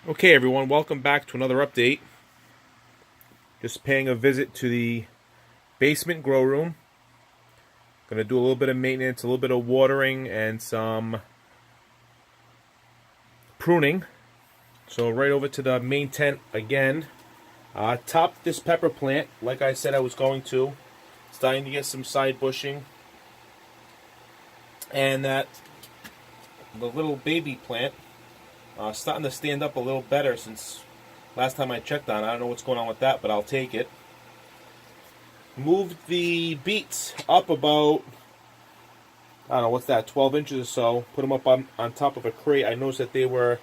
Okay, everyone, welcome back to another update. Just paying a visit to the basement grow room. Going to do a little bit of maintenance, a little bit of watering, and some pruning. So right over to the main tent again. Topped this pepper plant, like I said I was going to. Starting to get some side bushing. And the little baby plant starting to stand up a little better since last time I checked on it. I don't know what's going on with that, but I'll take it. Moved the beets up about, I don't know, what's that, 12 inches or so. Put them up on top of a crate. I noticed that they were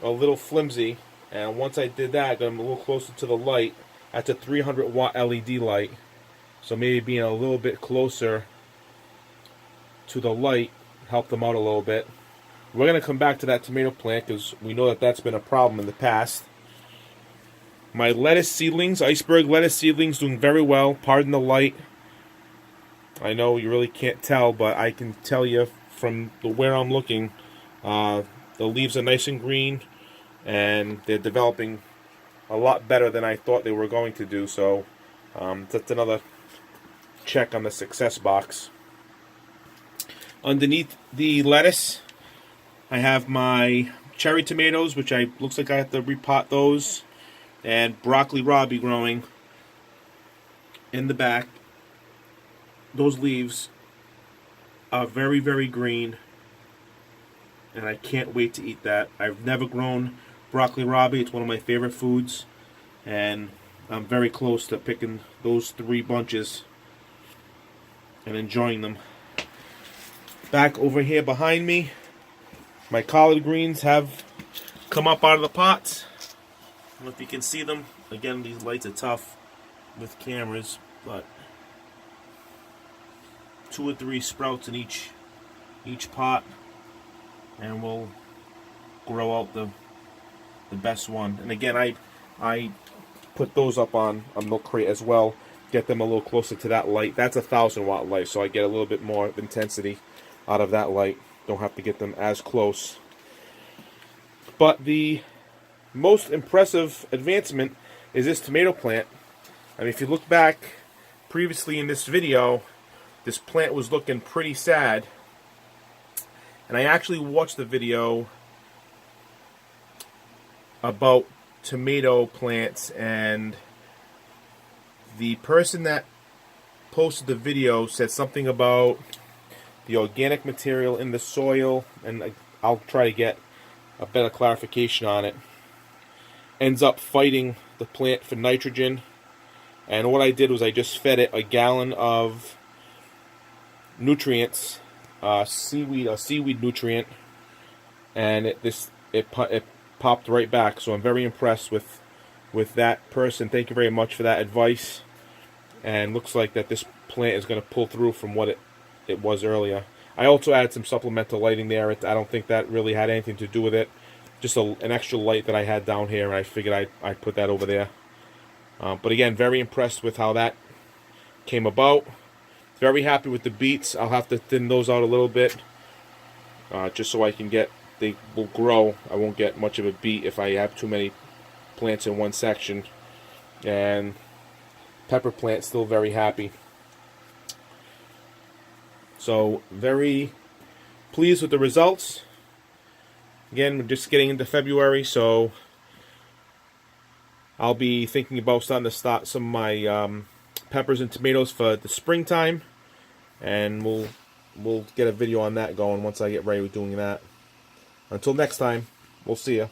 a little flimsy. And once I did that, I got them a little closer to the light. That's a 300 watt LED light. So maybe being a little bit closer to the light helped them out a little bit. We're going to come back to that tomato plant because we know that that's been a problem in the past. My lettuce seedlings, iceberg lettuce seedlings, doing very well. Pardon the light. I know you really can't tell, but I can tell you from where I'm looking, the leaves are nice and green, and they're developing a lot better than I thought they were going to do. So that's another check on the success box. Underneath the lettuce, I have my cherry tomatoes, which looks like I have to repot those, and broccoli rabi growing in the back. Those leaves are very, very green, and I can't wait to eat that. I've never grown broccoli rabi. It's one of my favorite foods, and I'm very close to picking those 3 bunches and enjoying them. Back over here behind me, my collard greens have come up out of the pots. I don't know if you can see them. Again, these lights are tough with cameras, but 2 or 3 sprouts in each pot, and we'll grow out the best one. And again, I put those up on a milk crate as well. Get them a little closer to that light. That's a 1,000 watt light, so I get a little bit more intensity out of that light. Don't have to get them as close. But the most impressive advancement is this tomato plant. I mean, if you look back previously in this video, this plant was looking pretty sad. And I actually watched the video about tomato plants, and the person that posted the video said something about the organic material in the soil, and I'll try to get a better clarification on it. Ends up fighting the plant for nitrogen, and what I did was I just fed it a gallon of nutrients, a seaweed nutrient, and it popped right back. So I'm very impressed with that person. Thank you very much for that advice, and looks like that this plant is going to pull through from what it was earlier. I also added some supplemental lighting there. I don't think that really had anything to do with it. Just an extra light that I had down here, and I figured I'd put that over there. But again, very impressed with how that came about. Very happy with the beets. I'll have to thin those out a little bit, just so they will grow. I won't get much of a beet if I have too many plants in one section. And pepper plant still very happy. So very pleased with the results. Again, we're just getting into February, so I'll be thinking about starting to start some of my peppers and tomatoes for the springtime, and we'll get a video on that going once I get ready with doing that. Until next time, we'll see ya.